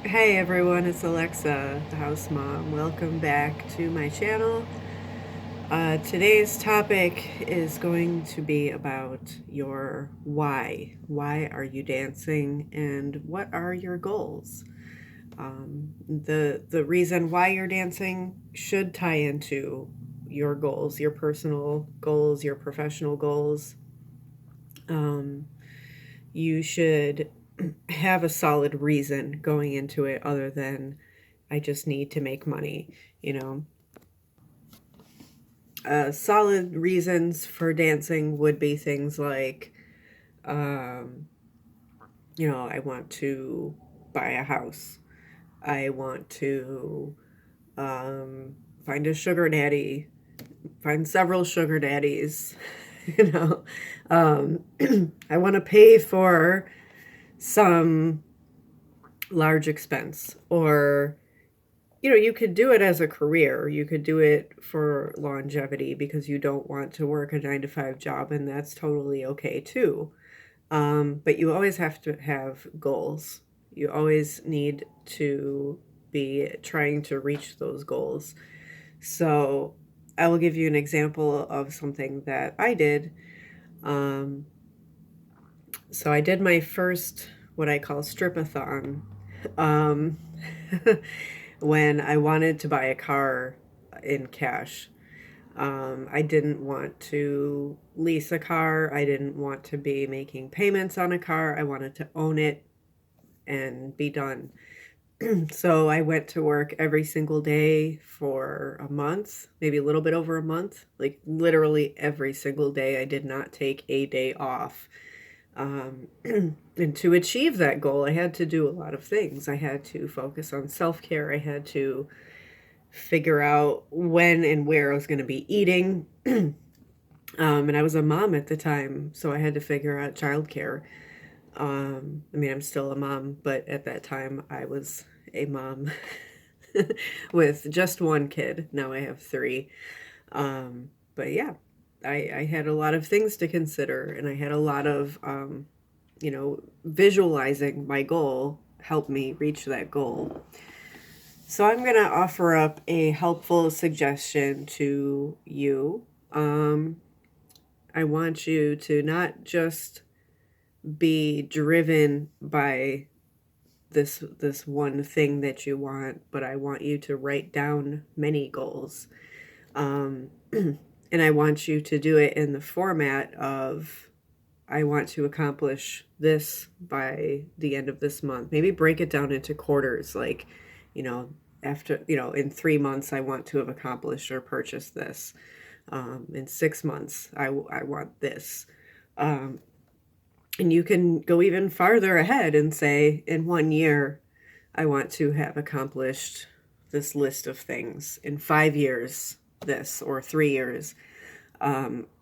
Hey everyone, it's Alexa, the house mom. Welcome back to my channel. Today's topic is going to be about your why. Why are you dancing, and what are your goals? The reason why you're dancing should tie into your goals, your personal goals, your professional goals. Um, you should have a solid reason going into it other than I just need to make money, you know. Solid reasons for dancing would be things like, um, I want to buy a house. I want to um, find a sugar daddy, find several sugar daddies, you know. Um, I want to pay for some large expense, or you could do it as a career. You could do it for longevity because you don't want to work a 9 to 5 job, and that's totally okay too. But you always have to have goals. You always need to be trying to reach those goals. So I will give you an example of something that I did. Um, so I did my first, what I call stripathon, um, when I wanted to buy a car in cash. I didn't want to lease a car. I didn't want to be making payments on a car. I wanted to own it and be done. So I went to work every single day for a month, maybe a little bit over a month, like literally every single day. I did not take a day off. And to achieve that goal, I had to do a lot of things. I had to focus on self care. I had to figure out when and where I was going to be eating. And I was a mom at the time, so I had to figure out childcare. I mean, I'm still a mom, but at that time I was a mom with just one kid. Now I have three. But yeah, I had a lot of things to consider, and I had a lot of, visualizing my goal helped me reach that goal. So I'm going to offer up a helpful suggestion to you. I want you to not just be driven by this one thing that you want, but I want you to write down many goals. Um, and I want you to do it in the format of I want to accomplish this by the end of this month. Maybe break it down into quarters, like, you know, after, in 3 months, I want to have accomplished or purchased this. In 6 months, I want this. Um, and you can go even farther ahead and say, in 1 year, I want to have accomplished this list of things. In 5 years, this, or 3 years.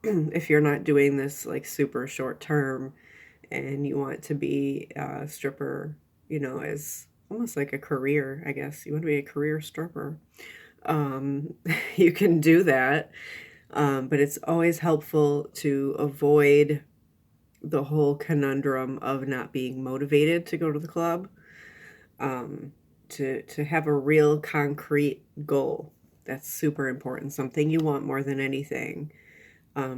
If you're not doing this like super short term and you want to be a stripper, as almost like a career, I guess. You want to be a career stripper. Um, you can do that. But it's always helpful to avoid the whole conundrum of not being motivated to go to the club. Um, to have a real concrete goal. That's super important. Something you want more than anything.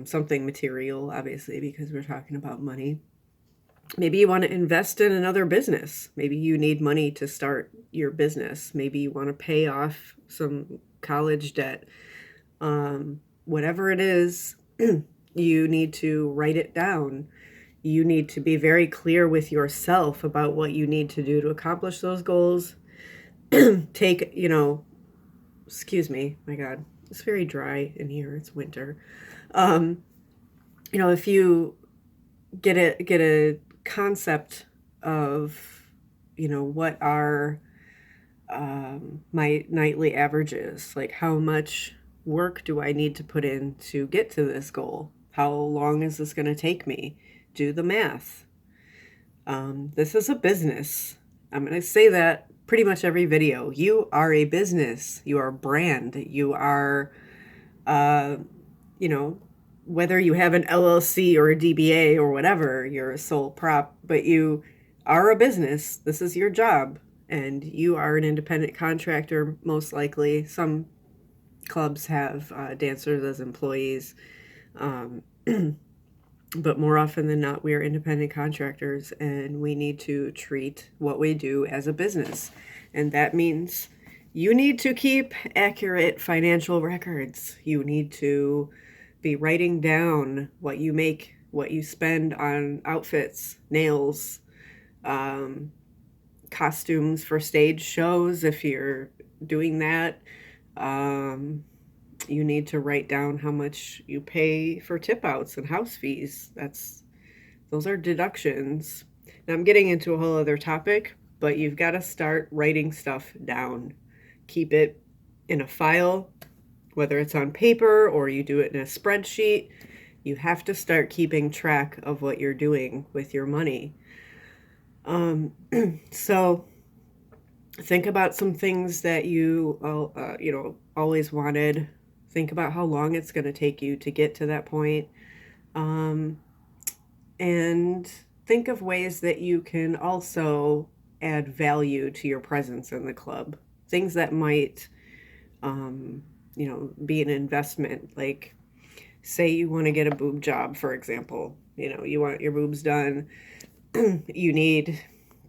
Something material, obviously, because we're talking about money. Maybe you want to invest in another business. Maybe you need money to start your business. Maybe you want to pay off some college debt. Whatever it is, you need to write it down. You need to be very clear with yourself about what you need to do to accomplish those goals. Take, excuse me, my God, it's very dry in here. It's winter. Um, if you get a concept of, what are my nightly averages, like how much work do I need to put in to get to this goal? How long is this going to take me? Do the math. This is a business. I'm going to say that pretty much every video. You are a business. You are a brand. You are, uh, you know, whether you have an LLC or a DBA or whatever, you're a sole prop, but you are a business. This is your job. and you are an independent contractor, most likely. Some clubs have dancers as employees, um, but more often than not, we are independent contractors, and we need to treat what we do as a business. And that means you need to keep accurate financial records. You need to be writing down what you make, what you spend on outfits, nails, um, costumes for stage shows if you're doing that. Um, you need to write down how much you pay for tip outs and house fees. Those are deductions. Now I'm getting into a whole other topic, but you've got to start writing stuff down. Keep it in a file, whether it's on paper or you do it in a spreadsheet. You have to start keeping track of what you're doing with your money. So think about some things that you always wanted. Think about how long it's going to take you to get to that point. Um, and think of ways that you can also add value to your presence in the club. Things that might, be an investment. Like, say you want to get a boob job, for example. You want your boobs done. You need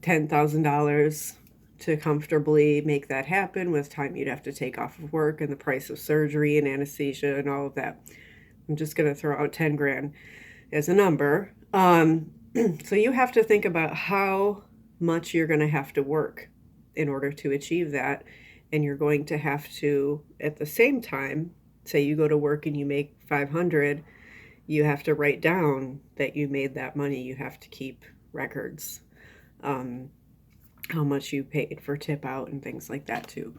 $10,000 to comfortably make that happen with time you'd have to take off of work and the price of surgery and anesthesia and all of that. I'm just going to throw out 10 grand as a number. So you have to think about how much you're going to have to work in order to achieve that. And you're going to have to, at the same time, say you go to work and you make 500, you have to write down that you made that money. You have to keep records, how much you paid for tip out and things like that too.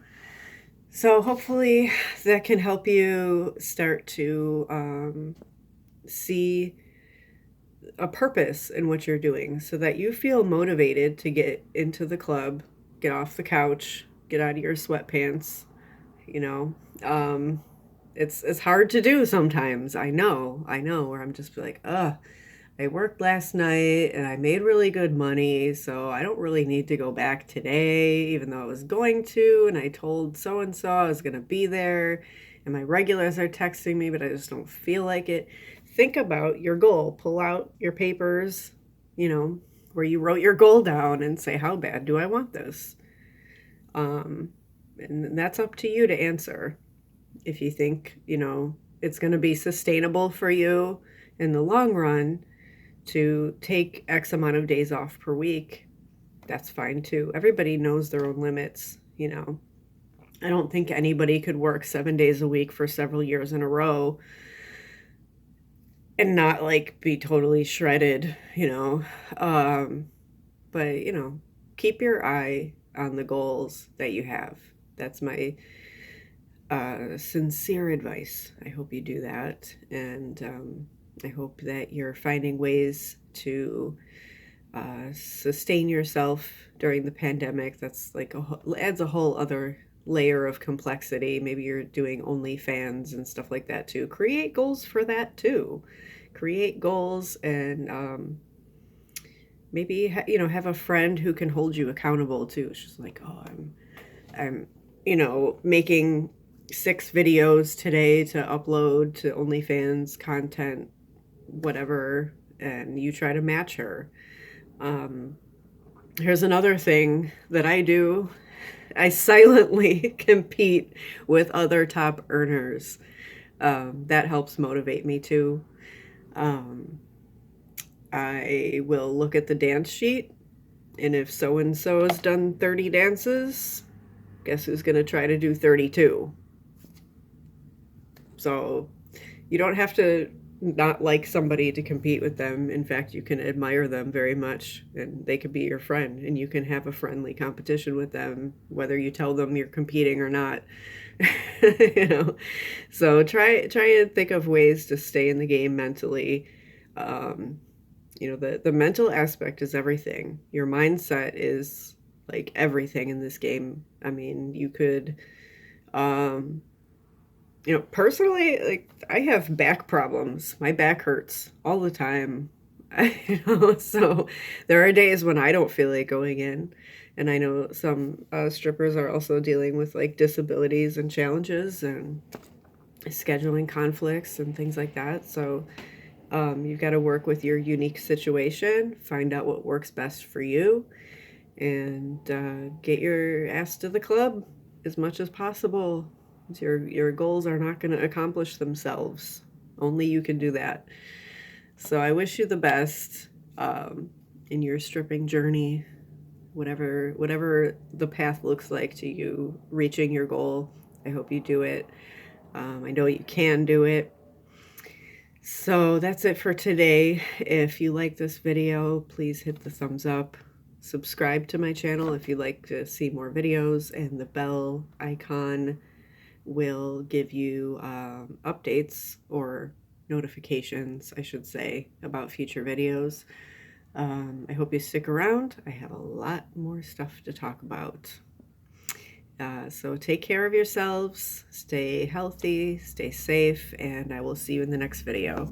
So hopefully that can help you start to see a purpose in what you're doing so that you feel motivated to get into the club, get off the couch, get out of your sweatpants. you know it's hard to do sometimes. I know where I'm just like, I worked last night and I made really good money, so I don't really need to go back today, even though I was going to, and I told so and so I was going to be there, and my regulars are texting me, but I just don't feel like it. Think about your goal. Pull out your papers, where you wrote your goal down, and say, how bad do I want this? And that's up to you to answer. If you think, it's going to be sustainable for you in the long run to take X amount of days off per week, that's fine too. Everybody knows their own limits. I don't think anybody could work 7 days a week for several years in a row and not like be totally shredded. But keep your eye on the goals that you have. That's my sincere advice. I hope you do that, and I hope that you're finding ways to sustain yourself during the pandemic. That's like adds a whole other layer of complexity. Maybe you're doing OnlyFans and stuff like that too. Create goals for that too. Create goals, and maybe have a friend who can hold you accountable too. It's just like, oh, I'm making 6 videos today to upload to OnlyFans content, whatever, and you try to match her. Here's another thing that I do. I silently compete with other top earners. That helps motivate me too. I will look at the dance sheet, and if so-and-so has done 30 dances, guess who's going to try to do 32? So you don't have to not like somebody to compete with them. In fact, you can admire them very much, and they could be your friend, and you can have a friendly competition with them, whether you tell them you're competing or not. So try and think of ways to stay in the game mentally. The mental aspect is everything. Your mindset is like everything in this game. I mean, you could personally, like, I have back problems. My back hurts all the time. So there are days when I don't feel like going in. And I know some strippers are also dealing with like disabilities and challenges and scheduling conflicts and things like that. So you've got to work with your unique situation, find out what works best for you, and get your ass to the club as much as possible. Your goals are not going to accomplish themselves. Only you can do that. So I wish you the best in your stripping journey, whatever the path looks like to you reaching your goal. I hope you do it. I know you can do it. So that's it for today. If you like this video, please hit the thumbs up. Subscribe to my channel if you'd like to see more videos, and the bell icon will give you updates or notifications, I should say, about future videos. I hope you stick around. I have a lot more stuff to talk about. So take care of yourselves, stay healthy, stay safe, and I will see you in the next video.